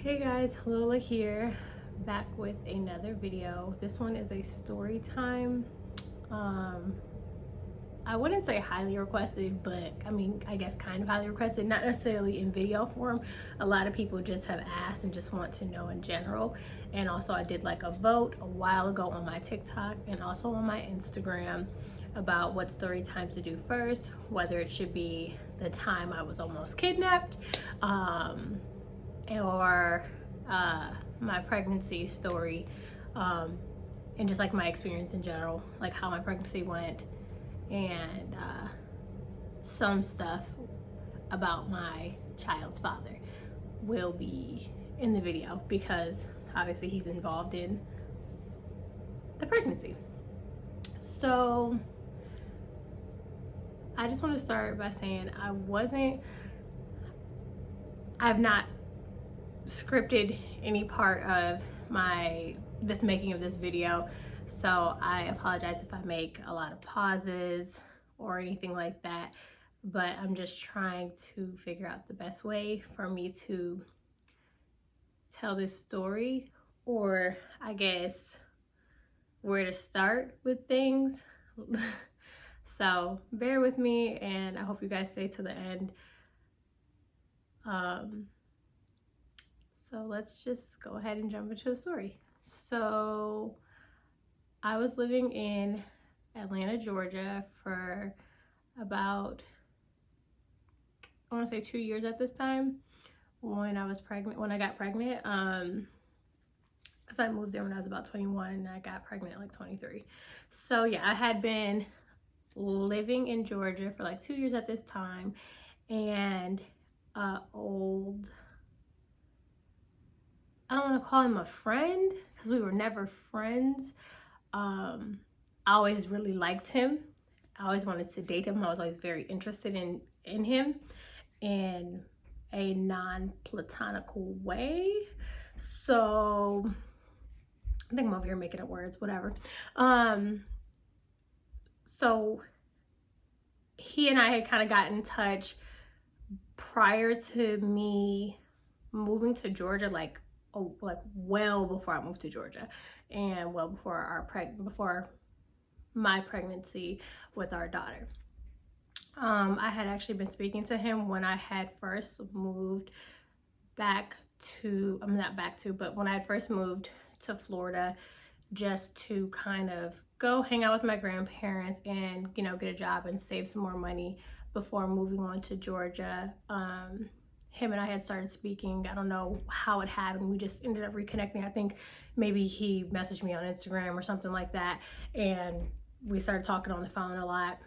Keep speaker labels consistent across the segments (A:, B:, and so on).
A: Hey guys, Lola here, back with another video. This one is a story time. I wouldn't say highly requested, but I guess kind of highly requested, not necessarily in video form. A lot of people just have asked and just want to know in general. And also I did like a vote a while ago on my TikTok and also on my Instagram about what story time to do first, whether it should be the time I was almost kidnapped, or my pregnancy story, and just like my experience in general, like how my pregnancy went, and some stuff about my child's father will be in the video because obviously he's involved in the pregnancy. So I just want to start by saying I've not scripted any part of this making of this video, so I apologize if I make a lot of pauses or anything like that, but I'm just trying to figure out the best way for me to tell this story, or I guess where to start with things. So bear with me and I hope you guys stay to the end. So let's just go ahead and jump into the story. So I was living in Atlanta, Georgia for about, I want to say 2 years at this time when I got pregnant. Because I moved there when I was about 21 and I got pregnant at like 23. So yeah, I had been living in Georgia for like 2 years at this time, and I don't want to call him a friend because we were never friends. I always really liked him. I always wanted to date him. I was always very interested in him in a non-platonical way. So I think I'm over here making up words, whatever. So he and I had kind of got in touch prior to me moving to Georgia, like well before I moved to Georgia, and well before before my pregnancy with our daughter. I had actually been speaking to him when I had first moved when I had first moved to Florida, just to kind of go hang out with my grandparents and, you know, get a job and save some more money before moving on to Georgia. Him and I had started speaking. I don't know how it happened. We just ended up reconnecting. I think maybe he messaged me on Instagram or something like that, and we started talking on the phone a lot.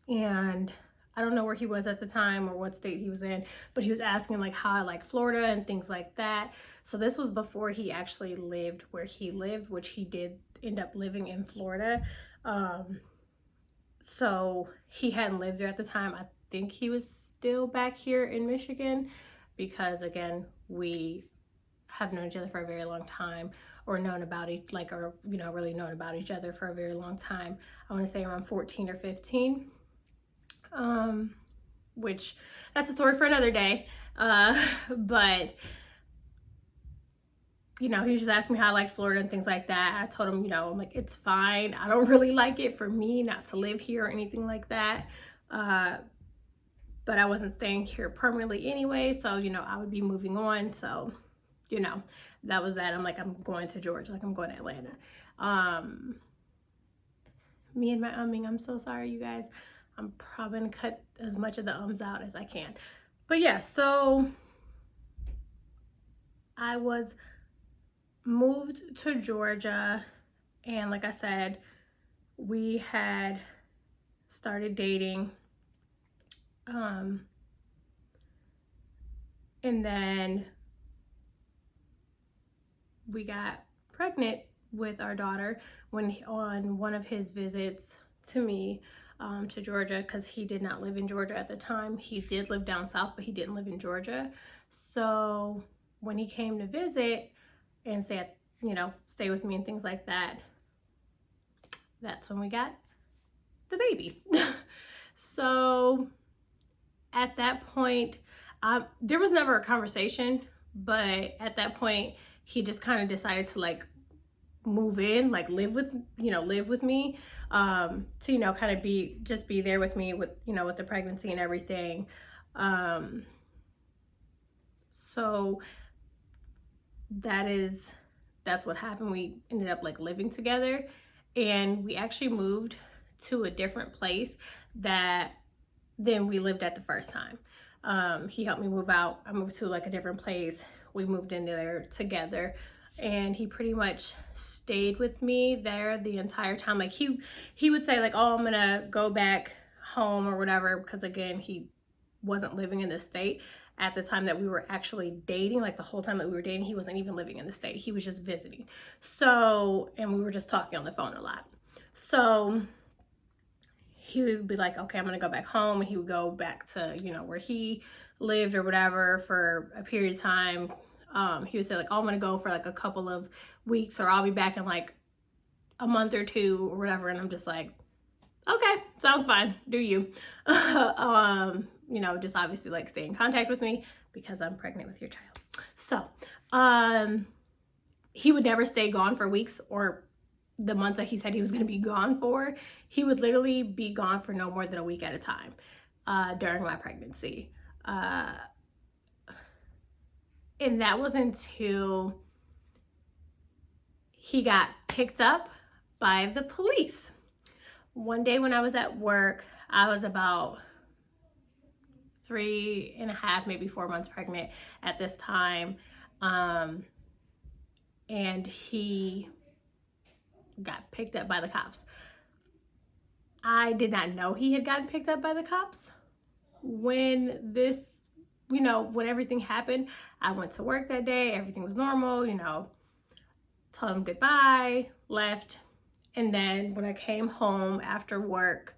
A: And I don't know where he was at the time or what state he was in, but he was asking like how I like Florida and things like that. So this was before he actually lived where he lived, which he did end up living in Florida. So he hadn't lived there at the time. I think he was still back here in Michigan because, again, we have known each other for a very long time, or really known about each other for a very long time. I want to say around 14 or 15, which that's a story for another day. But you know, he was just asking me how I like Florida and things like that. I told him, you know, I'm like, it's fine. I don't really like it for me not to live here or anything like that. But I wasn't staying here permanently anyway. So, you know, I would be moving on. So, you know, that was that. I'm like, I'm going to Georgia. Like, I'm going to Atlanta. Me and my umming, I'm so sorry, you guys. I'm probably going to cut as much of the ums out as I can. But yeah, so I was moved to Georgia, and like I said, we had started dating, and then we got pregnant with our daughter on one of his visits to me, to Georgia, because he did not live in Georgia at the time. He did live down south, but he didn't live in Georgia. So when he came to visit and said, you know, stay with me and things like that, that's when we got the baby. So at that point, there was never a conversation But at that point, he just kind of decided to like move in, like live with me, to kind of be there with me with with the pregnancy and everything. So that's what happened. We ended up like living together, and we actually moved to a different place that than we lived at the first time. He helped me move out. I moved to like a different place. We moved in there together, and he pretty much stayed with me there the entire time. Like he would say like, oh, I'm gonna go back home or whatever, because again, he wasn't living in the state at the time that we were actually dating. Like the whole time that we were dating, he wasn't even living in the state. He was just visiting. So, and we were just talking on the phone a lot. So he would be like, okay, I'm gonna go back home, and he would go back to where he lived or whatever for a period of time. He would say like, oh, I'm gonna go for like a couple of weeks, or I'll be back in like a month or two or whatever. And I'm just like, okay, sounds fine, do you. Just obviously like stay in contact with me because I'm pregnant with your child. So he would never stay gone for weeks or the months that he said he was going to be gone for. He would literally be gone for no more than a week at a time during my pregnancy. And that was until he got picked up by the police. One day when I was at work, I was about 3.5, maybe 4 months pregnant at this time. And he got picked up by the cops. I did not know he had gotten picked up by the cops. When when everything happened, I went to work that day. Everything was normal, told him goodbye, left. And then when I came home after work,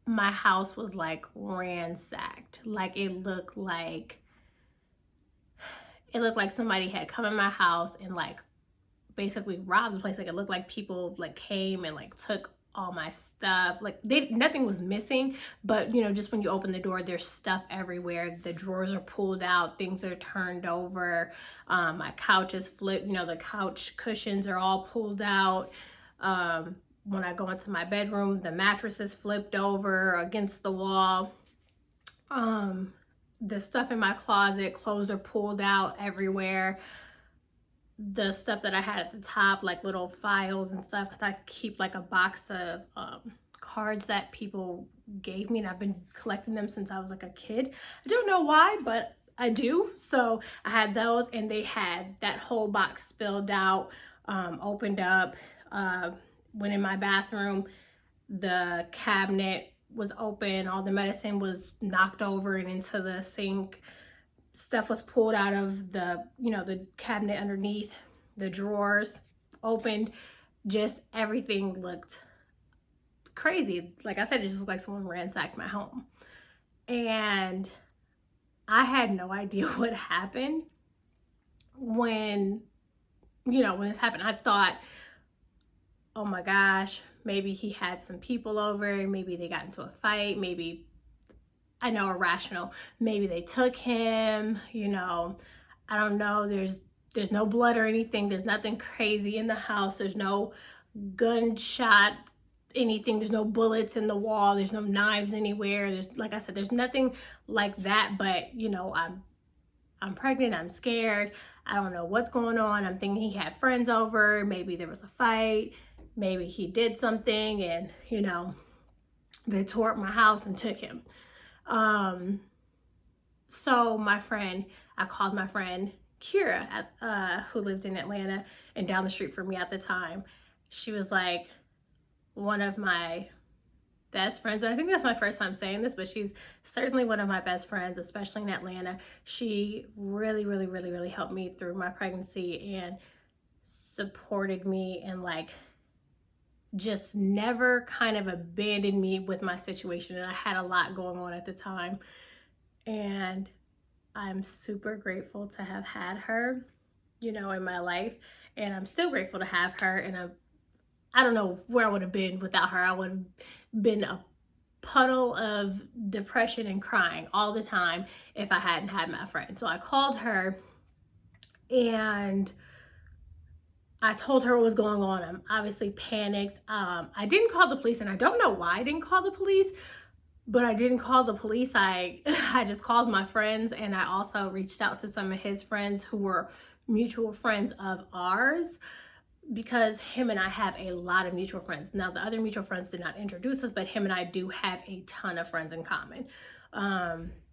A: my house was like ransacked. Like it looked like somebody had come in my house and like basically robbed the place. Like it looked like people like came and like took all my stuff. Like nothing was missing, but just when you open the door, there's stuff everywhere. The drawers are pulled out, things are turned over. My couch is flipped, the couch cushions are all pulled out. When I go into my bedroom, the mattress is flipped over against the wall. The stuff in my closet, clothes are pulled out everywhere. The stuff that I had at the top, like little files and stuff, because I keep like a box of cards that people gave me, and I've been collecting them since I was like a kid. I don't know why, but I do. So I had those, and they had that whole box spilled out, opened up. Went in my bathroom, the cabinet was open, all the medicine was knocked over and into the sink. Stuff was pulled out of the cabinet underneath, the drawers opened. Just everything looked crazy. Like I said, it just looked like someone ransacked my home. And I had no idea what happened when this happened. I thought, oh my gosh, maybe he had some people over, maybe they got into a fight, maybe, I know, irrational, maybe they took him, I don't know. There's no blood or anything. There's nothing crazy in the house. There's no gunshot, anything. There's no bullets in the wall. There's no knives anywhere. Like I said, there's nothing like that, but I'm pregnant, I'm scared, I don't know what's going on. I'm thinking he had friends over, maybe there was a fight, maybe he did something and, they tore up my house and took him. So I called my friend Kira, who lived in Atlanta and down the street from me at the time. She was like one of my best friends. And I think that's my first time saying this, but she's certainly one of my best friends, especially in Atlanta. She really, really, really, really helped me through my pregnancy and supported me and like just never kind of abandoned me with my situation. And I had a lot going on at the time. And I'm super grateful to have had her, in my life. And I'm still grateful to have her. And I don't know where I would have been without her. I would have been a puddle of depression and crying all the time if I hadn't had my friend. So I called her and I told her what was going on. I'm obviously panicked. I didn't call the police, and I don't know why I didn't call the police, but I didn't call the police. I just called my friends, and I also reached out to some of his friends who were mutual friends of ours, because him and I have a lot of mutual friends. Now, the other mutual friends did not introduce us, but him and I do have a ton of friends in common,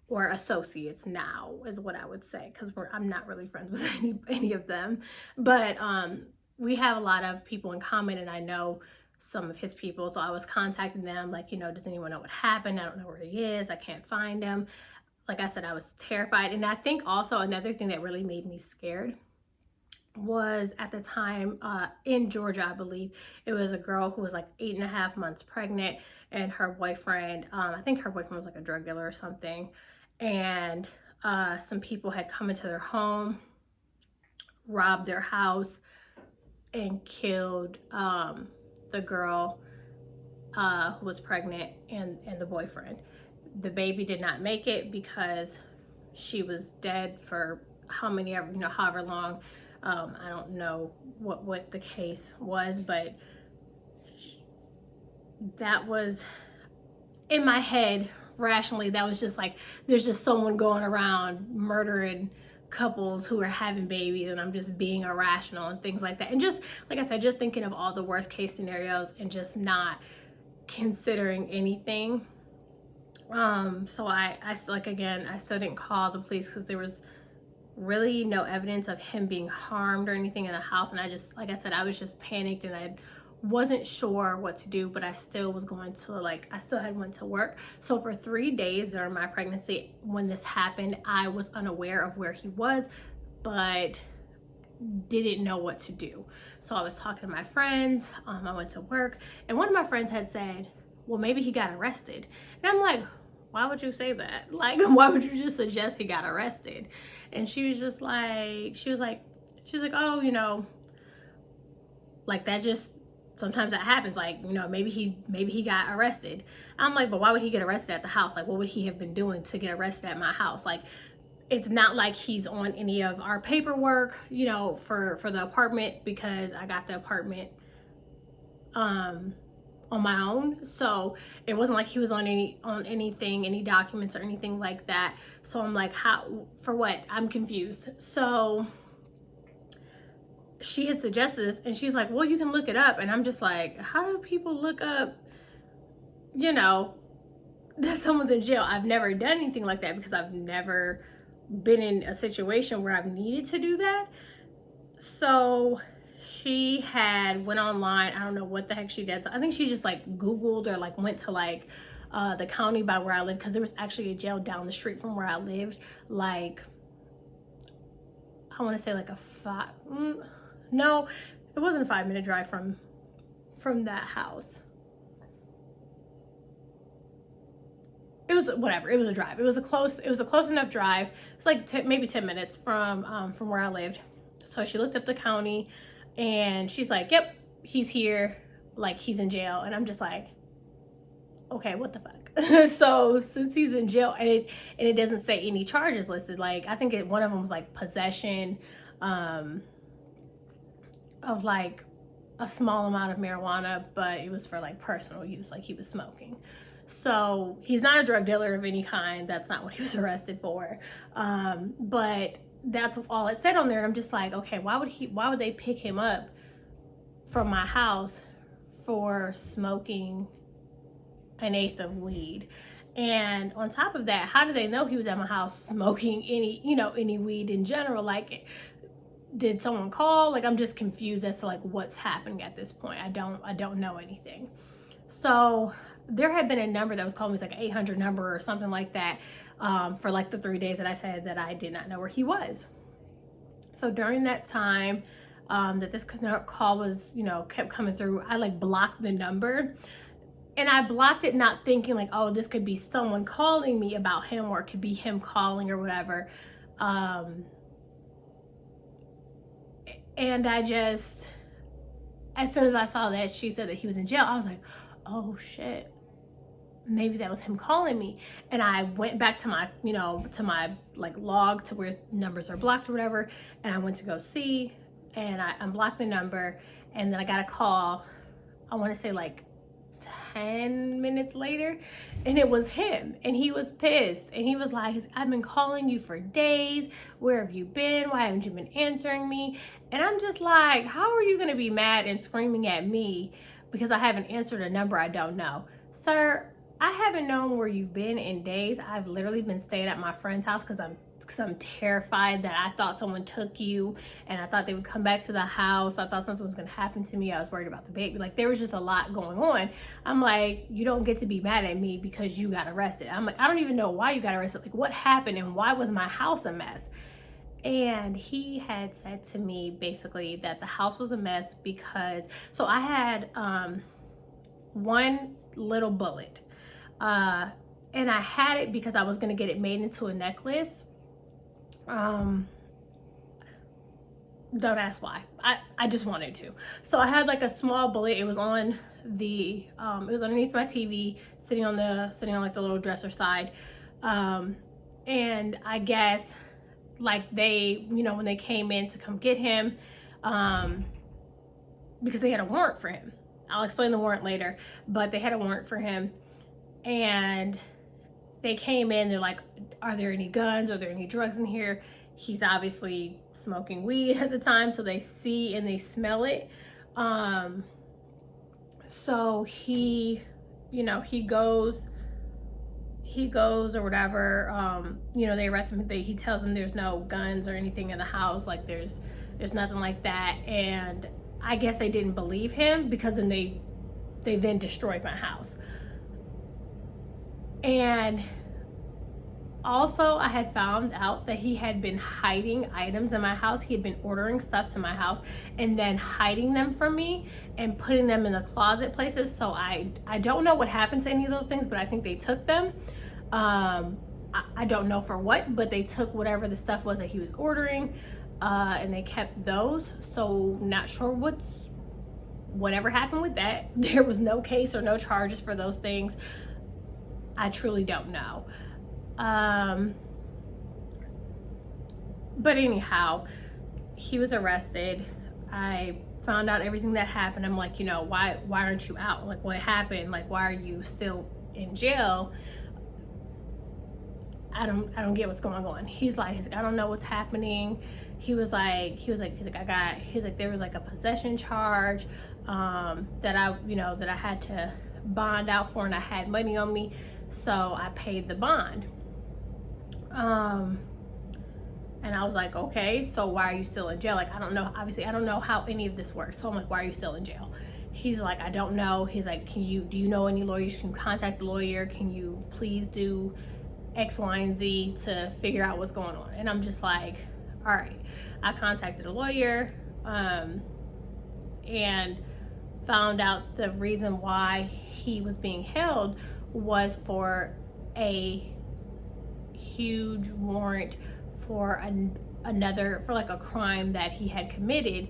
A: or associates now is what I would say, because I'm not really friends with any of them, but we have a lot of people in common, and I know some of his people. So I was contacting them, like, you know, does anyone know what happened? I don't know where he is. I can't find him. Like I said, I was terrified. And I think also another thing that really made me scared was at the time in Georgia, I believe, it was a girl who was like 8.5 months pregnant, and her boyfriend, I think her boyfriend was like a drug dealer or something, and some people had come into their home, robbed their house, and killed the girl who was pregnant and the boyfriend. The baby did not make it because she was dead for however long. I don't know what the case was, but that was, in my head, rationally, that was just like, there's just someone going around murdering couples who are having babies, and I'm just being irrational and things like that. And just, like I said, just thinking of all the worst case scenarios and just not considering anything. So I still didn't call the police because there was really no evidence of him being harmed or anything in the house. And I just, like I said, I was just panicked, and I wasn't sure what to do, but I still was going to, I still had went to work. So for 3 days during my pregnancy, when this happened, I was unaware of where he was, but didn't know what to do. So I was talking to my friends, I went to work, and one of my friends had said, well, maybe he got arrested. And I'm like, why would you say that? Like, why would you just suggest he got arrested? And she was like, oh, you know, like, that just, sometimes that happens. Like, you know, maybe he got arrested. I'm like, but why would he get arrested at the house? Like, what would he have been doing to get arrested at my house? Like, it's not like he's on any of our paperwork, you know, for the apartment, because I got the apartment on my own. So it wasn't like he was on anything, any documents or anything like that. So I'm like, how, for what? I'm confused. So she had suggested this, and she's like, well, you can look it up. And I'm just like, how do people look up, you know, that someone's in jail? I've never done anything like that, because I've never been in a situation where I've needed to do that. So she had went online. I don't know what the heck she did. So I think she just like Googled, or like went to like the county by where I live, because there was actually a jail down the street from where I lived. Like, I want to say like no, it wasn't a 5-minute drive from that house. It was whatever. It was a drive. It was a close enough drive. It's like maybe 10 minutes from where I lived. So she looked up the county, and she's like, yep, he's here. Like, he's in jail. And I'm just like, okay, what the fuck? So since he's in jail, and it doesn't say any charges listed. Like, I think one of them was like possession of like a small amount of marijuana, but it was for like personal use, like he was smoking. So he's not a drug dealer of any kind. That's not what he was arrested for. But that's all it said on there. And I'm just like, okay, why would they pick him up from my house for smoking 1/8 of weed? And on top of that, how do they know he was at my house smoking any weed in general? Like, did someone call? Like, I'm just confused as to like what's happening at this point. I don't know anything. So there had been a number that was calling me, like an 800 number or something like that, for like the 3 days that I said that I did not know where he was. So during that time that this call was, kept coming through, I like blocked the number. And I blocked it not thinking like, oh, this could be someone calling me about him, or it could be him calling or whatever. And I just, as soon as I saw that she said that he was in jail, I was like, oh shit. maybe that was him calling me. And I went back to my, to my like log to where numbers are blocked or whatever. And I went to go see, and I unblocked the number. And then I got a call, I want to say like 10 minutes later, and it was him, and he was pissed, and he was like, I've been calling you for days, where have you been, why haven't you been answering me? And I'm just like, how are you gonna be mad and screaming at me because I haven't answered a number I don't know? Sir, I haven't known where you've been in days. I've literally been staying at my friend's house because I'm terrified that I thought someone took you, and I thought they would come back to the house. I thought something was gonna happen to me. I was worried about the baby. Like, there was just a lot going on. I'm like, you don't get to be mad at me because you got arrested. I'm like, I don't even know why you got arrested. Like, what happened, and why was my house a mess? And he had said to me basically that the house was a mess because, so I had one little bullet, and I had it because I was gonna get it made into a necklace. Don't ask why. I just wanted to. So I had like a small bullet. It was on the it was underneath my TV, sitting on like the little dresser side. And I guess like they, when they came in to come get him, because they had a warrant for him. I'll explain the warrant later, but they had a warrant for him, and they came in, they're like, are there any guns? Are there any drugs in here? He's obviously smoking weed at the time, so they see and they smell it. So he goes or whatever. They arrest him. He tells them there's no guns or anything in the house. Like there's nothing like that. And I guess they didn't believe him because then they then destroyed my house. And also, I had found out that he had been hiding items in my house. He had been ordering stuff to my house and then hiding them from me and putting them in the closet places. So I don't know what happened to any of those things, but I think they took them. I don't know for what, but they took whatever the stuff was that he was ordering, and they kept those. So not sure whatever happened with that. There was no case or no charges for those things. I truly don't know. But anyhow, he was arrested. I found out everything that happened. I'm like, why aren't you out? Like, what happened? Like, why are you still in jail? I don't get what's going on. He's like, I don't know what's happening. He was like, there was like a possession charge, that I had to bond out for, and I had money on me. So I paid the bond. And I was like, okay, so why are you still in jail? Like, I don't know. Obviously, I don't know how any of this works. So I'm like, why are you still in jail? He's like, I don't know. He's like, do you know any lawyers? Can you contact the lawyer? Can you please do X, Y, and Z to figure out what's going on? And I'm just like, all right. I contacted a lawyer, and found out the reason why he was being held was for a huge warrant for like a crime that he had committed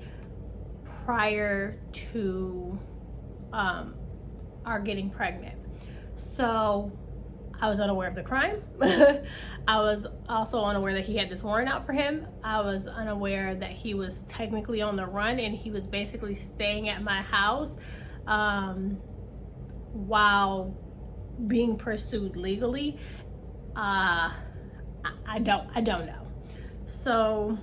A: prior to our getting pregnant. So I was unaware of the crime. I was also unaware that he had this warrant out for him. I was unaware that he was technically on the run, and he was basically staying at my house while being pursued legally. I don't know. So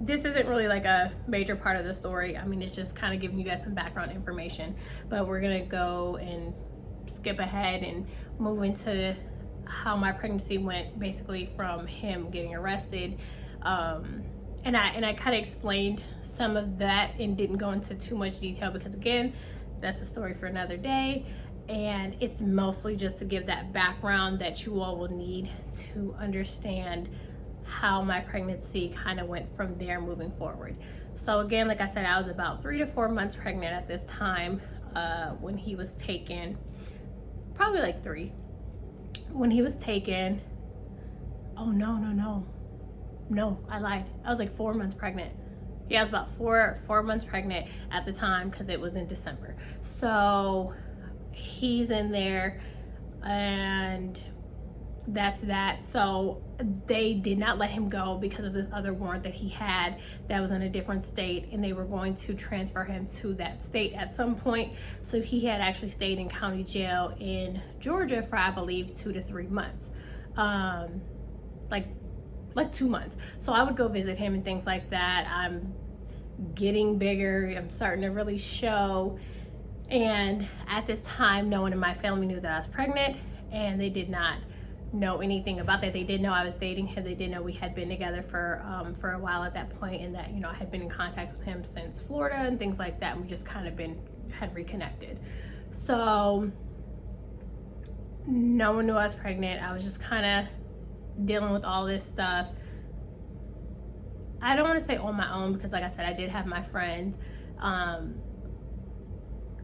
A: this isn't really like a major part of the story. I mean, it's just kind of giving you guys some background information, but we're gonna go and skip ahead and move into how my pregnancy went, basically from him getting arrested. And I kind of explained some of that and didn't go into too much detail because, again, that's a story for another day. And it's mostly just to give that background that you all will need to understand how my pregnancy kind of went from there moving forward. So again, like I said, I was about 3 to 4 months pregnant at this time when he was taken. Probably like 3. When he was taken, oh no, I lied. I was like 4 months pregnant. Yeah, I was about four months pregnant at the time because it was in December. So he's in there, and that's that. So they did not let him go because of this other warrant that he had that was in a different state, and they were going to transfer him to that state at some point. So he had actually stayed in county jail in Georgia for, I believe, 2 to 3 months, like 2 months. So I would go visit him and things like that. I'm getting bigger, I'm starting to really show, and at this time no one in my family knew that I was pregnant, and they did not know anything about that. They did know I was dating him. They did know we had been together for a while at that point, and that, you know, I had been in contact with him since Florida and things like that, and we just kind of had reconnected. So no one knew I was pregnant. I was just kind of dealing with all this stuff. I don't want to say on my own, because like I said, I did have my friends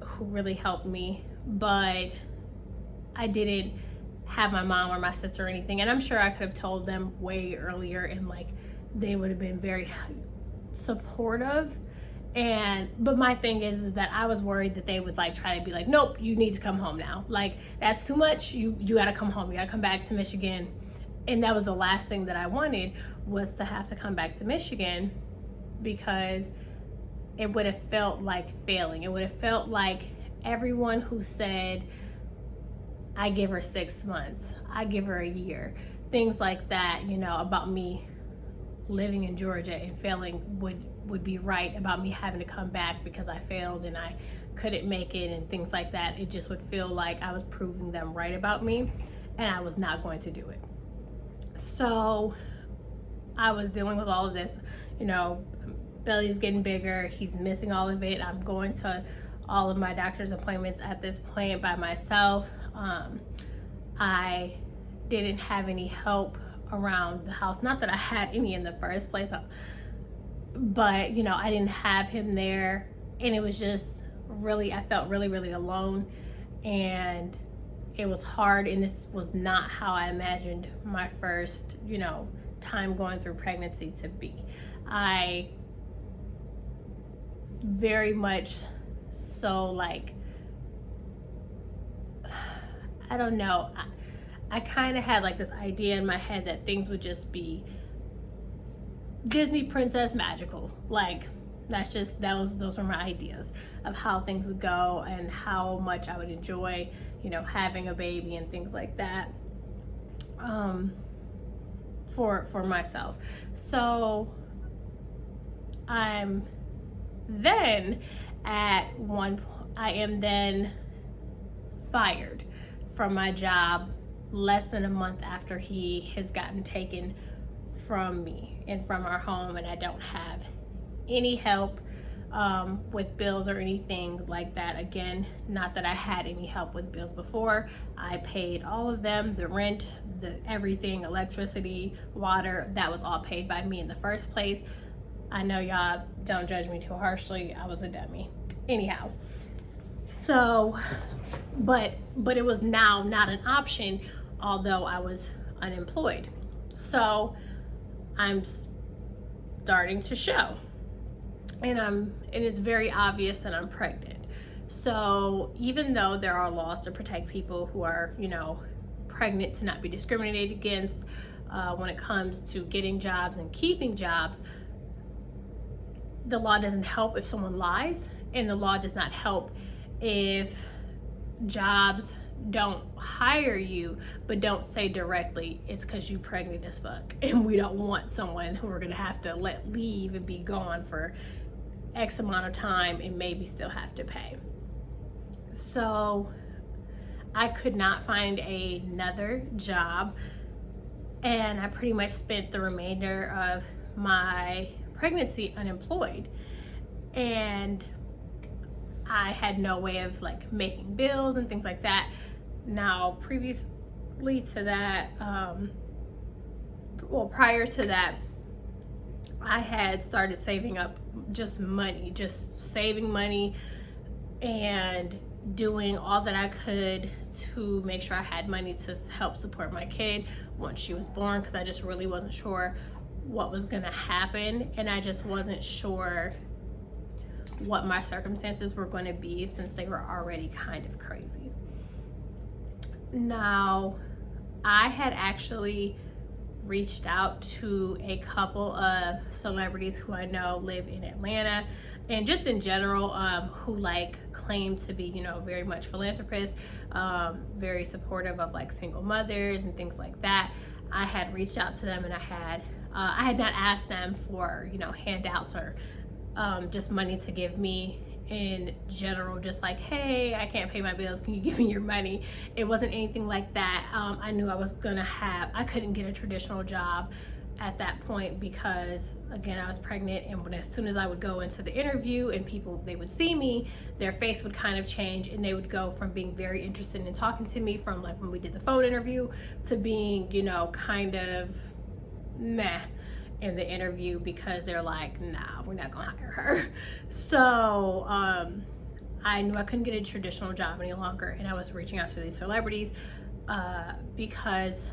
A: who really helped me, but I didn't have my mom or my sister or anything. And I'm sure I could have told them way earlier, and like they would have been very supportive. But my thing is that I was worried that they would like try to be like, nope, you need to come home now. Like, that's too much. You gotta come home. You gotta come back to Michigan. And that was the last thing that I wanted, was to have to come back to Michigan, because it would have felt like failing. It would have felt like everyone who said, I give her 6 months, I give her a year, things like that, you know, about me living in Georgia and failing would be right about me having to come back because I failed and I couldn't make it and things like that. It just would feel like I was proving them right about me, and I was not going to do it. So I was dealing with all of this, you know, belly's getting bigger, he's missing all of it. I'm going to all of my doctor's appointments at this point by myself. I didn't have any help around the house. Not that I had any in the first place, but you know, I didn't have him there, and it was just really, I felt really, really alone, and it was hard, and this was not how I imagined my first, you know, time going through pregnancy to be. I very much so, like, I don't know, I kind of had like this idea in my head that things would just be Disney princess magical. Like, those were my ideas of how things would go and how much I would enjoy, you know, having a baby and things like that, for myself. So I'm then at one point, I am then fired from my job less than a month after he has gotten taken from me and from our home, and I don't have any help with bills or anything like that. Again, not that I had any help with bills before. I paid all of them, the rent, the everything, electricity, water, that was all paid by me in the first place. I know y'all don't judge me too harshly, I was a dummy. Anyhow, so but it was now not an option, although I was unemployed. So I'm starting to show, and it's very obvious that I'm pregnant. So even though there are laws to protect people who are, you know, pregnant, to not be discriminated against when it comes to getting jobs and keeping jobs, the law doesn't help if someone lies, and the law does not help if jobs don't hire you but don't say directly it's because you pregnant as fuck and we don't want someone who we're gonna have to let leave and be gone for X amount of time and maybe still have to pay. So I could not find another job, and I pretty much spent the remainder of my pregnancy unemployed, and I had no way of like making bills and things like that. Now, previously to that, prior to that, I had started saving up just saving money and doing all that I could to make sure I had money to help support my kid once she was born, because I just really wasn't sure what was gonna happen, and I just wasn't sure what my circumstances were going to be, since they were already kind of crazy. Now, I had actually reached out to a couple of celebrities who I know live in Atlanta, and just in general, who like claim to be, you know, very much philanthropists, very supportive of like single mothers and things like that. I had reached out to them, and I had not asked them for, you know, handouts or just money to give me in general, just like, hey, I can't pay my bills, can you give me your money? It wasn't anything like that. I knew I couldn't get a traditional job at that point, because again, I was pregnant, and as soon as I would go into the interview and they would see me, their face would kind of change, and they would go from being very interested in talking to me from like when we did the phone interview to being, you know, kind of meh in the interview, because they're like, nah, we're not gonna hire her. So I knew I couldn't get a traditional job any longer, and I was reaching out to these celebrities because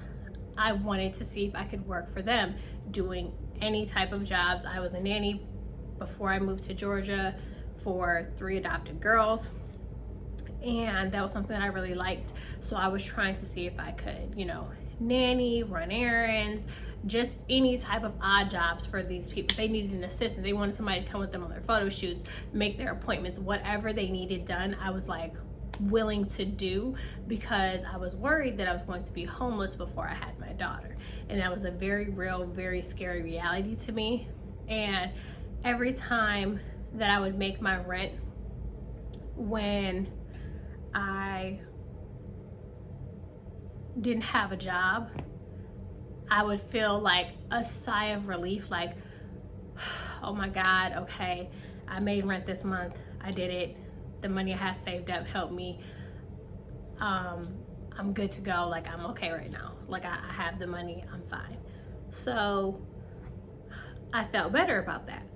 A: I wanted to see if I could work for them doing any type of jobs. I was a nanny before I moved to Georgia for 3 adopted girls, and that was something that I really liked. So I was trying to see if I could, you know, nanny, run errands, just any type of odd jobs for these people. They needed an assistant, they wanted somebody to come with them on their photo shoots, make their appointments, whatever they needed done, I was like willing to do, because I was worried that I was going to be homeless before I had my daughter. And that was a very real, very scary reality to me. And every time that I would make my rent, when I didn't have a job, I would feel like a sigh of relief, like, oh my God, okay, I made rent this month, I did it, the money I had saved up helped me, I'm good to go, like I'm okay right now, like I have the money, I'm fine. So I felt better about that.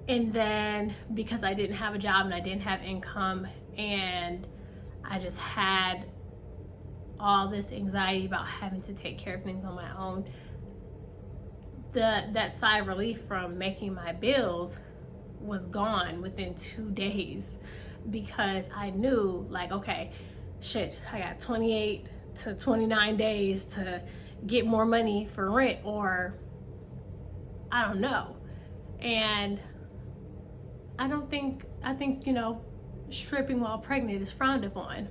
A: And then because I didn't have a job and I didn't have income, and I just had all this anxiety about having to take care of things on my own, that sigh of relief from making my bills was gone within 2 days, because I knew, like, okay, shit, I got 28 to 29 days to get more money for rent, or I don't know. And I think, you know, stripping while pregnant is frowned upon.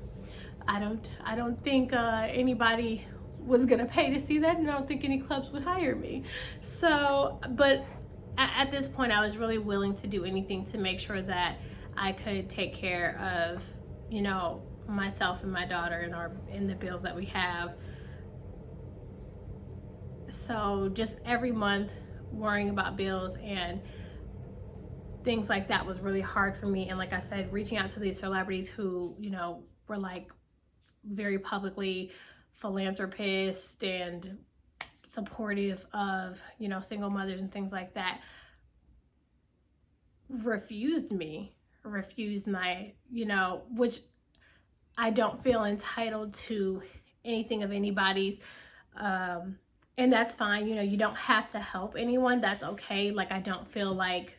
A: I don't think anybody was gonna pay to see that, and I don't think any clubs would hire me. So, but at this point, I was really willing to do anything to make sure that I could take care of, you know, myself and my daughter and the bills that we have. So just every month worrying about bills and things like that was really hard for me. And like I said, reaching out to these celebrities who, you know, were like very publicly philanthropist and supportive of, you know, single mothers and things like that, refused my, you know, which I don't feel entitled to anything of anybody's, and that's fine. You know, you don't have to help anyone, that's okay. Like, I don't feel like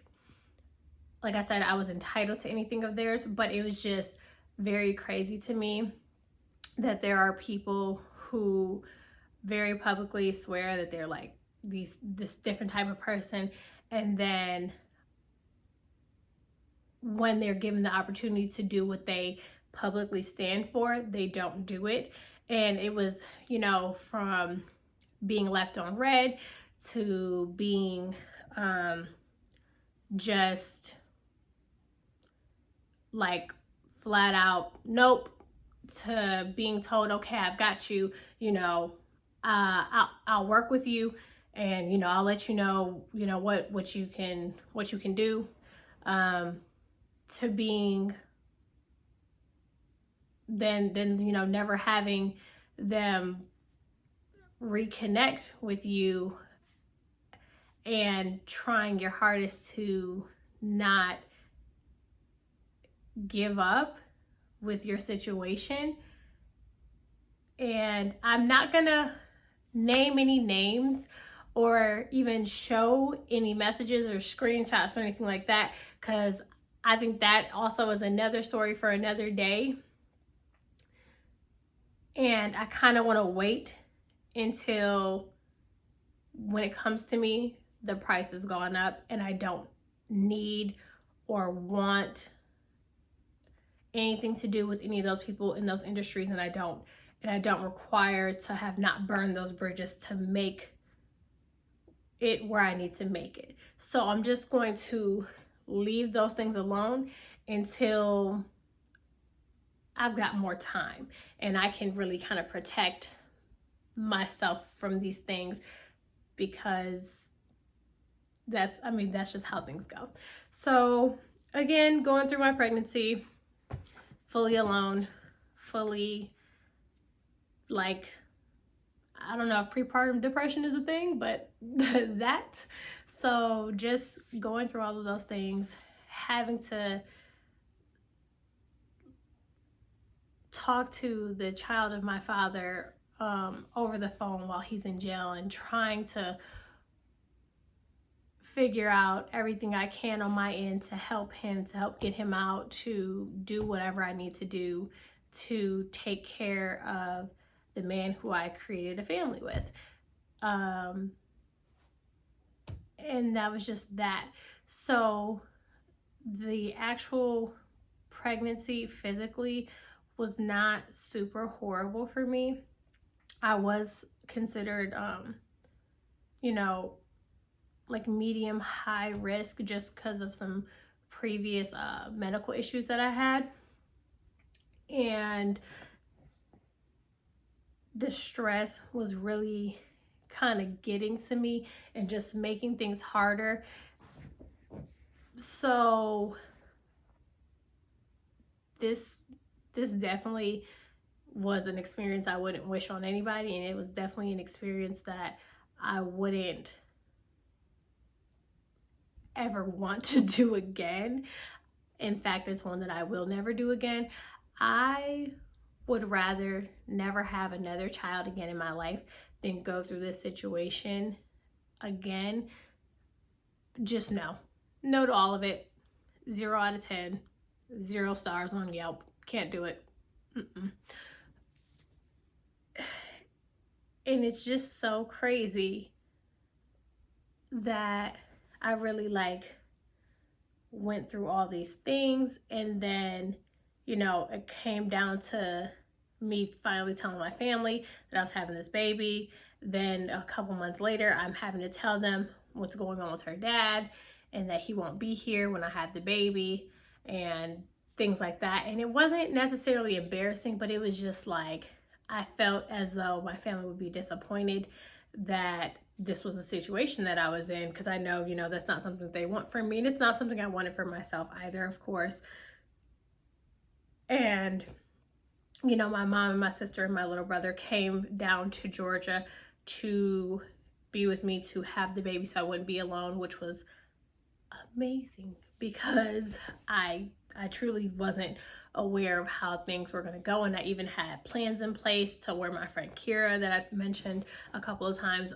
A: I said, I was entitled to anything of theirs, but it was just very crazy to me that there are people who very publicly swear that they're like this different type of person, and then when they're given the opportunity to do what they publicly stand for, they don't do it. And it was, you know, from being left on red to being just like flat out nope, to being told, okay, I've got you, you know, I'll work with you, and, you know, I'll let you know what you can do, to being then you know, never having them reconnect with you and trying your hardest to not give up with your situation. And I'm not gonna name any names or even show any messages or screenshots or anything like that, because I think that also is another story for another day. And I kind of want to wait until, when it comes to me, the price has gone up and I don't need or want anything to do with any of those people in those industries, and I don't require to have not burned those bridges to make it where I need to make it. So I'm just going to leave those things alone until I've got more time and I can really kind of protect myself from these things, because that's just how things go. So again, going through my pregnancy fully alone, fully, like, I don't know if prepartum depression is a thing, but that. So just going through all of those things, having to talk to the child of my father over the phone while he's in jail, and trying to figure out everything I can on my end to help him, to help get him out, to do whatever I need to do to take care of the man who I created a family with. And that was just that. So the actual pregnancy physically was not super horrible for me. I was considered, like medium high risk, just because of some previous medical issues that I had. And the stress was really kind of getting to me and just making things harder. So this definitely was an experience I wouldn't wish on anybody, and it was definitely an experience that I wouldn't ever want to do again. In fact, it's one that I will never do again. I would rather never have another child again in my life than go through this situation again. Just no to all of it. 0 out of 10, 0 stars on Yelp. Can't do it. And it's just so crazy that I really went through all these things, and then it came down to me finally telling my family that I was having this baby. Then a couple months later, I'm having to tell them what's going on with her dad, and that he won't be here when I had the baby, and things like that. And it wasn't necessarily embarrassing, but it was just like, I felt as though my family would be disappointed that this was a situation that I was in, because I know, that's not something they want for me, and it's not something I wanted for myself either, of course. And my mom and my sister and my little brother came down to Georgia to be with me to have the baby so I wouldn't be alone, which was amazing, because I truly wasn't aware of how things were going to go, and I even had plans in place to where my friend Kira, that I mentioned a couple of times,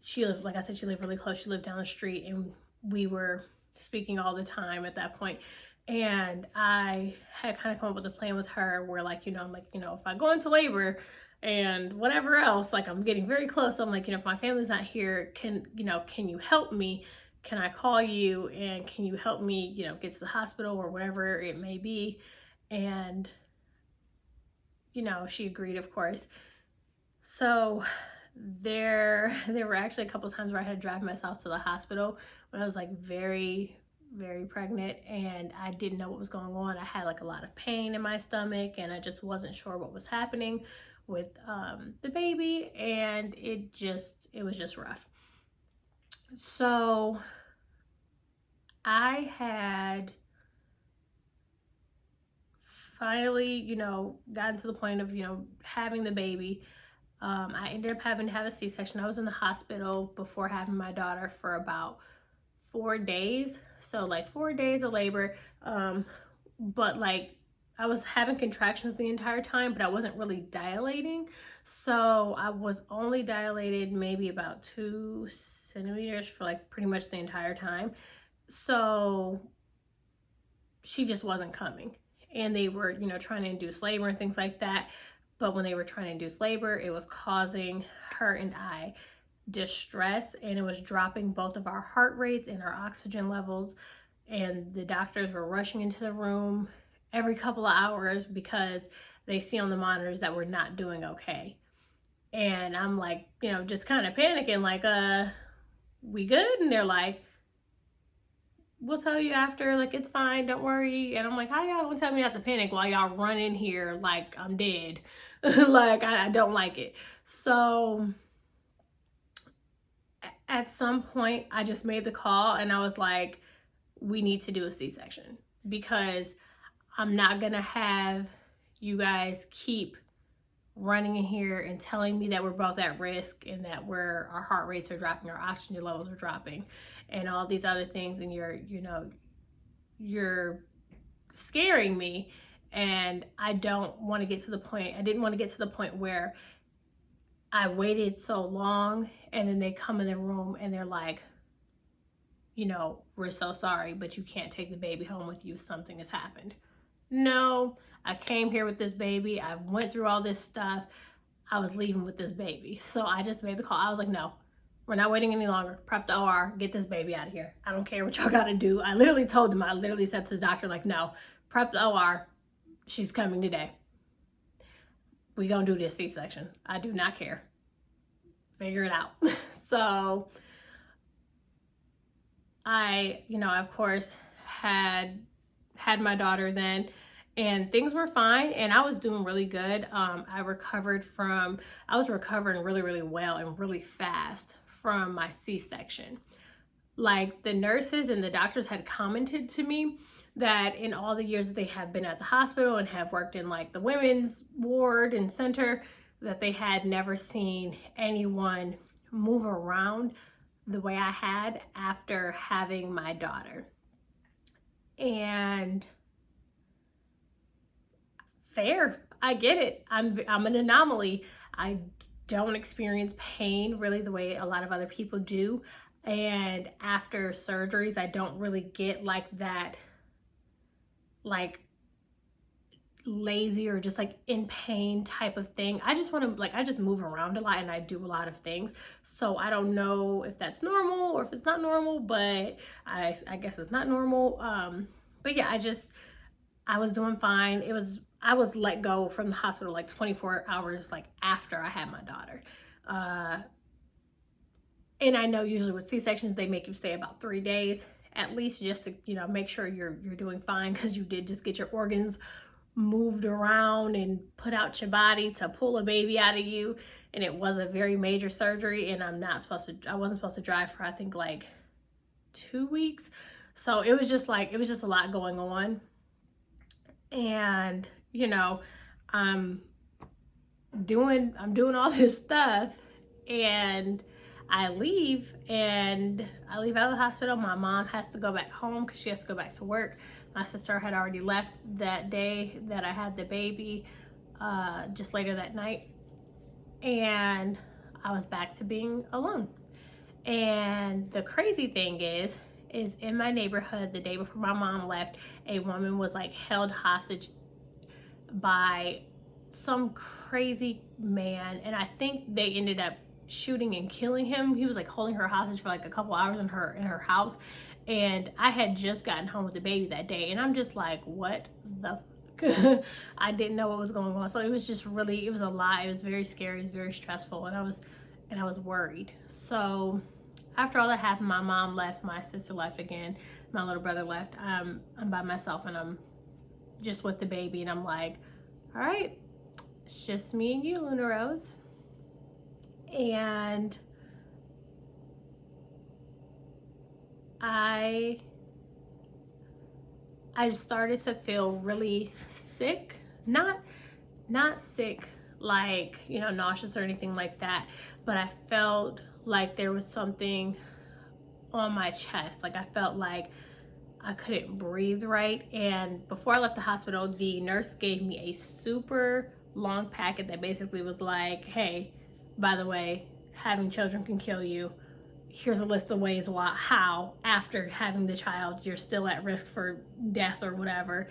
A: she lived, like I said, she lived really close. She lived down the street, and we were speaking all the time at that point. And I had kind of come up with a plan with her where, I'm like, if I go into labor and whatever else, I'm getting very close. I'm like, if my family's not here, can you help me? Can I call you, and can you help me, get to the hospital or whatever it may be? And, she agreed, of course. So there were actually a couple of times where I had to drive myself to the hospital when I was very, very pregnant, and I didn't know what was going on. I had a lot of pain in my stomach, and I just wasn't sure what was happening with the baby, and it was just rough. So I had finally, gotten to the point of, having the baby. I ended up having to have a C-section. I was in the hospital before having my daughter for about 4 days. So 4 days of labor. But was having contractions the entire time, but I wasn't really dilating. So I was only dilated maybe about 2 centimeters for like pretty much the entire time. So she just wasn't coming. And they were, you know, trying to induce labor and things like that. But when they were trying to induce labor, it was causing her and I distress, and it was dropping both of our heart rates and our oxygen levels. And the doctors were rushing into the room every couple of hours because they see on the monitors that we're not doing okay. And I'm like, you know, just kind of panicking, like, we good? And they're like, we'll tell you after, like, it's fine, don't worry. And I'm like, how y'all gonna tell me not to panic while y'all run in here like I'm dead? Like, I don't like it. So at some point I just made the call and I was like, we need to do a C-section, because I'm not gonna have you guys keep running in here and telling me that we're both at risk and that our heart rates are dropping, our oxygen levels are dropping, and all these other things, and you're scaring me. And I didn't want to get to the point where I waited so long and then they come in the room and they're like, you know, we're so sorry, but you can't take the baby home with you. Something has happened. No, I came here with this baby. I went through all this stuff. I was leaving with this baby. So I just made the call. I was like, no, we're not waiting any longer. Prep the OR, get this baby out of here. I don't care what y'all gotta do. I literally said to the doctor, like, no, prep the OR. She's coming today. We gonna do this C-section. I do not care. Figure it out. So I, of course, had my daughter then, and things were fine, and I was doing really good. I was recovering really, really well and really fast from my C-section. Like, the nurses and the doctors had commented to me that in all the years that they have been at the hospital and have worked in like the women's ward and center, that they had never seen anyone move around the way I had after having my daughter. And fair, I get it. I'm an anomaly. I don't experience pain really the way a lot of other people do. And after surgeries, I don't really get like that, like lazy or just like in pain type of thing. I just want to, I just move around a lot and I do a lot of things. So I don't know if that's normal or if it's not normal, but I guess it's not normal. But yeah, I was doing fine. I was let go from the hospital like 24 hours like after I had my daughter. And I know usually with C-sections, they make you stay about 3 days at least, just to, make sure you're doing fine, because you did just get your organs moved around and put out your body to pull a baby out of you. And it was a very major surgery, and I wasn't supposed to drive for I think like 2 weeks. So it was just a lot going on. And I'm doing all this stuff, and I leave out of the hospital. My mom has to go back home because she has to go back to work. My sister had already left that day that I had the baby, just later that night. And I was back to being alone. And the crazy thing is in my neighborhood, the day before my mom left, a woman was like held hostage by some crazy man. And I think they ended up shooting and killing him. He was like holding her hostage for like a couple hours in her house. And I had just gotten home with the baby that day, and I'm just like, what the fuck? I didn't know what was going on. So it was just really, it was a lot. It was very scary. It was very stressful, and I was worried. So after all that happened, my mom left, my sister left again, my little brother left. I'm by myself, and I'm just with the baby, and I'm like, all right, it's just me and you, Luna Rose. And I started to feel really sick, not sick like, nauseous or anything like that, but I felt like there was something on my chest. Like I felt like I couldn't breathe right. And before I left the hospital, the nurse gave me a super long packet that basically was like, hey, by the way, having children can kill you. Here's a list of ways how after having the child you're still at risk for death or whatever.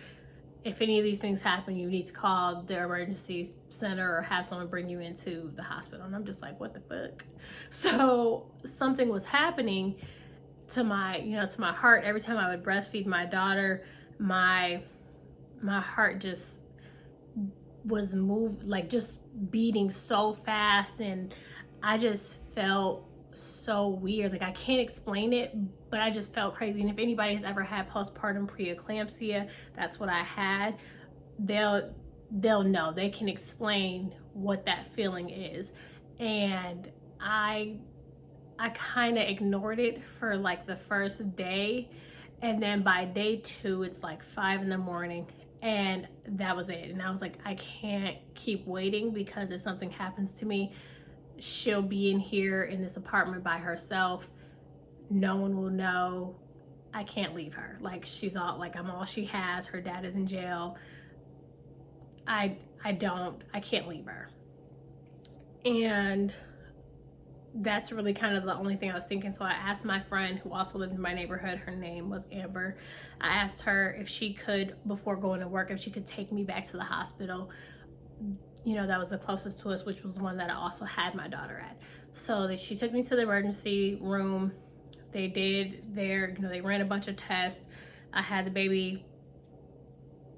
A: If any of these things happen, you need to call the emergency center or have someone bring you into the hospital. And I'm just like, what the fuck? So something was happening to my, to my heart. Every time I would breastfeed my daughter, my heart just was moved, like just beating so fast, and I just felt so weird. Like I can't explain it, but I just felt crazy. And if anybody has ever had postpartum preeclampsia, that's what I had. They'll know. They can explain what that feeling is. And I kind of ignored it for like the first day, and then by day 2 it's like 5 in the morning, and that was it. And I was like, I can't keep waiting, because if something happens to me, she'll be in here in this apartment by herself. No one will know. I can't leave her. Like she's all, like I'm all she has. Her dad is in jail. I can't leave her. And that's really kind of the only thing I was thinking. So I asked my friend who also lived in my neighborhood, her name was Amber. I asked her if she could, before going to work, if she could take me back to the hospital, that was the closest to us, which was the one that I also had my daughter at. So she took me to the emergency room. They did they ran a bunch of tests. I had the baby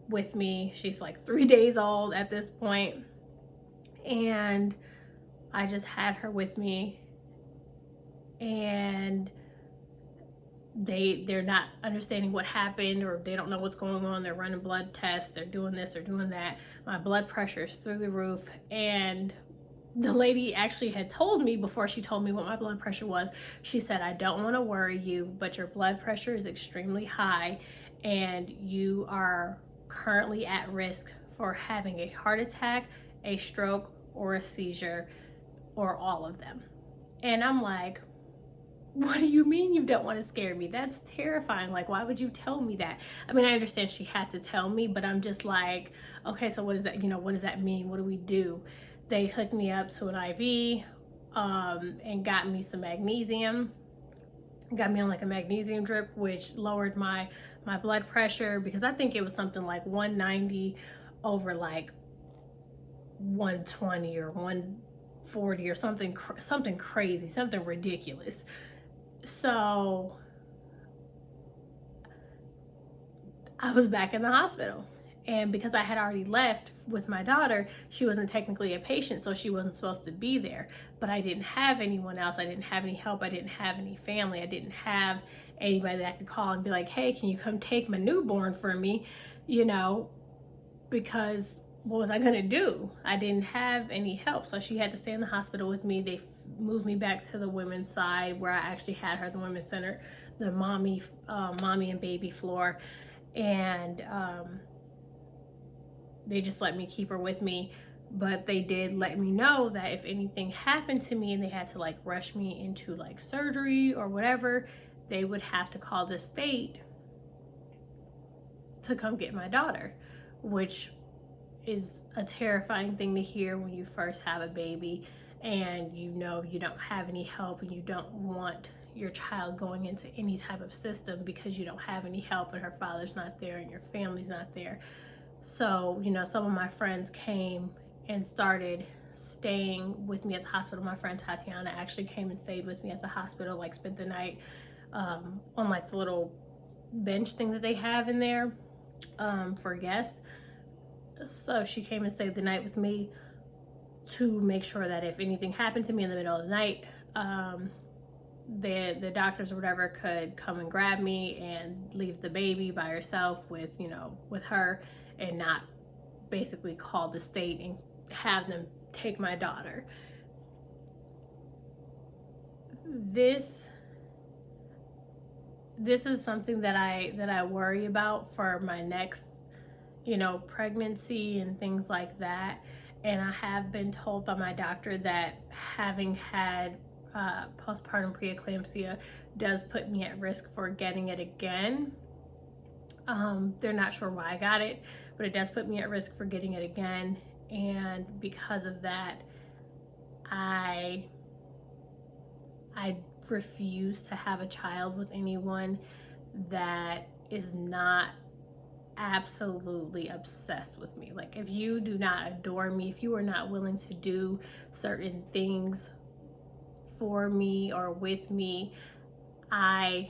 A: with me. She's like 3 days old at this point. And I just had her with me, and they're not understanding what happened, or they don't know what's going on. They're running blood tests, they're doing this, they're doing that. My blood pressure is through the roof. And the lady actually had told me, before she told me what my blood pressure was, she said, I don't want to worry you, but your blood pressure is extremely high, and you are currently at risk for having a heart attack, a stroke, or a seizure, or all of them. And I'm like, what do you mean you don't want to scare me? That's terrifying. Like, why would you tell me that? I mean, I understand she had to tell me, but I'm just like, okay, so what is that? What does that mean? What do we do? They hooked me up to an IV, and got me some magnesium. Got me on like a magnesium drip, which lowered my blood pressure, because I think it was something like 190 over like 120 or 140 or something crazy, something ridiculous. So I was back in the hospital, and because I had already left with my daughter, she wasn't technically a patient, so she wasn't supposed to be there. But I didn't have anyone else. I didn't have any help. I didn't have any family. I didn't have anybody that I could call and be like, hey, can you come take my newborn for me? Because what was I gonna do? I didn't have any help. So she had to stay in the hospital with me. They moved me back to the women's side, where I actually had her, the women's center, the mommy and baby floor. And they just let me keep her with me. But they did let me know that if anything happened to me and they had to like rush me into like surgery or whatever, they would have to call the state to come get my daughter, which is a terrifying thing to hear when you first have a baby and you don't have any help, and you don't want your child going into any type of system because you don't have any help, and her father's not there and your family's not there. So, some of my friends came and started staying with me at the hospital. My friend Tatiana actually came and stayed with me at the hospital, like spent the night on like the little bench thing that they have in there for guests. So she came and stayed the night with me to make sure that if anything happened to me in the middle of the night, the doctors or whatever could come and grab me and leave the baby by herself with her, and not basically call the state and have them take my daughter. This is something that I worry about for my next pregnancy and things like that. And I have been told by my doctor that having had postpartum preeclampsia does put me at risk for getting it again. They're not sure why I got it, but it does put me at risk for getting it again. And because of that, I refuse to have a child with anyone that is not absolutely obsessed with me. Like, if you do not adore me, if you are not willing to do certain things for me or with me, I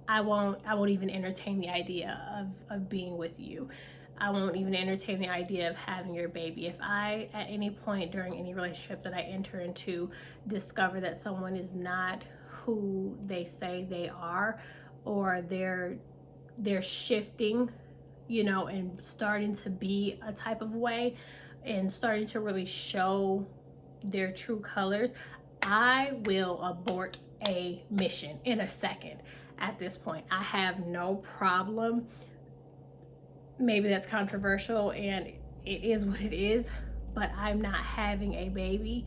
A: won't even entertain the idea of being with you. I won't even entertain the idea of having your baby. If I, at any point during any relationship that I enter into, discover that someone is not who they say they are, or they're shifting, you know, and starting to be a type of way and starting to really show their true colors, I will abort a mission in a second. At this point, I have no problem. Maybe that's controversial and it is what it is, but I'm not having a baby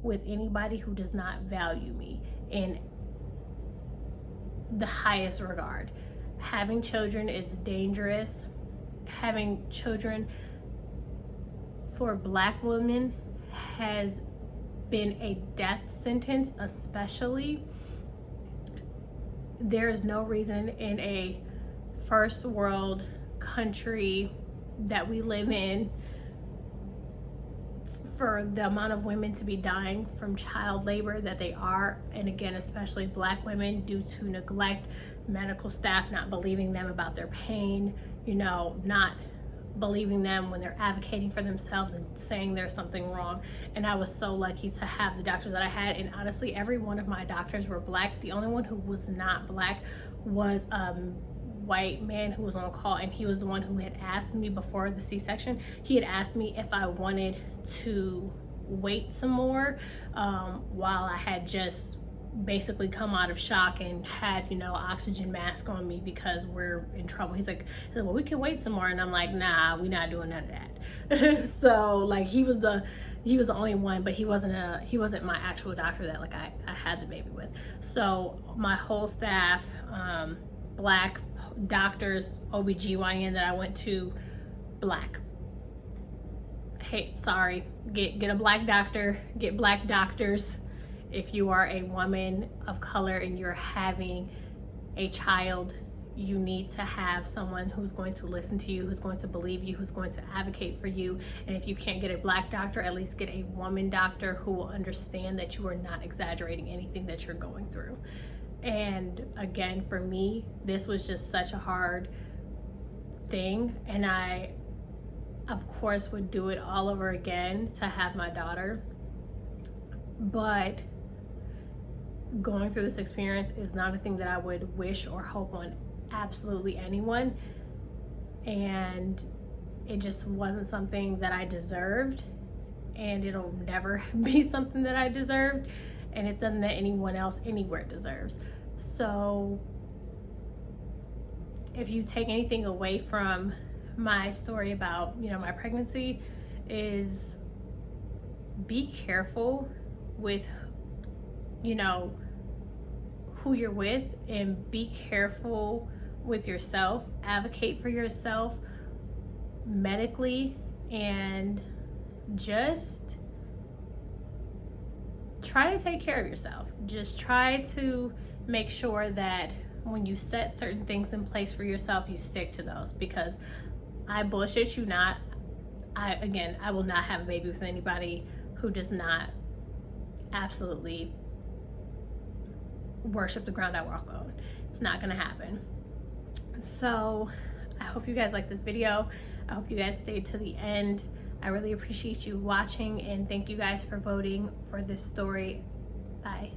A: with anybody who does not value me in the highest regard. Having children is dangerous. Having children for Black women has been a death sentence, especially. There is no reason in a first world country that we live in for the amount of women to be dying from child labor that they are, and again, especially Black women, due to neglect, medical staff not believing them about their pain, you know, not believing them when they're advocating for themselves and saying there's something wrong. And I was so lucky to have the doctors that I had, and honestly, every one of my doctors were Black. The only one who was not Black was white man who was on call, and he was the one who had asked me before the C-section. He had asked me if I wanted to wait some more while I had just basically come out of shock and had, you know, oxygen mask on me because we're in trouble. He's like, well, we can wait some more, and I'm like, nah, we're not doing none of that. So like, he was the only one, but he wasn't my actual doctor that like I had the baby with. So my whole staff, Black doctors, OBGYN that I went to, Black. Hey, sorry, get a Black doctor, get Black doctors. If you are a woman of color and you're having a child, you need to have someone who's going to listen to you, who's going to believe you, who's going to advocate for you. And if you can't get a Black doctor, at least get a woman doctor who will understand that you are not exaggerating anything that you're going through. And again, for me, this was just such a hard thing, and I of course would do it all over again to have my daughter. But going through this experience is not a thing that I would wish or hope on absolutely anyone, and it just wasn't something that I deserved, and it'll never be something that I deserved, and it's something that anyone else anywhere deserves. So if you take anything away from my story about, you know, my pregnancy, is be careful with, you know, who you're with, and be careful with yourself. Advocate for yourself medically, and just try to take care of yourself. Just try to make sure that when you set certain things in place for yourself, you stick to those, because I bullshit you not. I will not have a baby with anybody who does not absolutely worship the ground I walk on. It's not gonna happen. So I hope you guys like this video. I hope you guys stayed to the end. I really appreciate you watching, and thank you guys for voting for this story. Bye.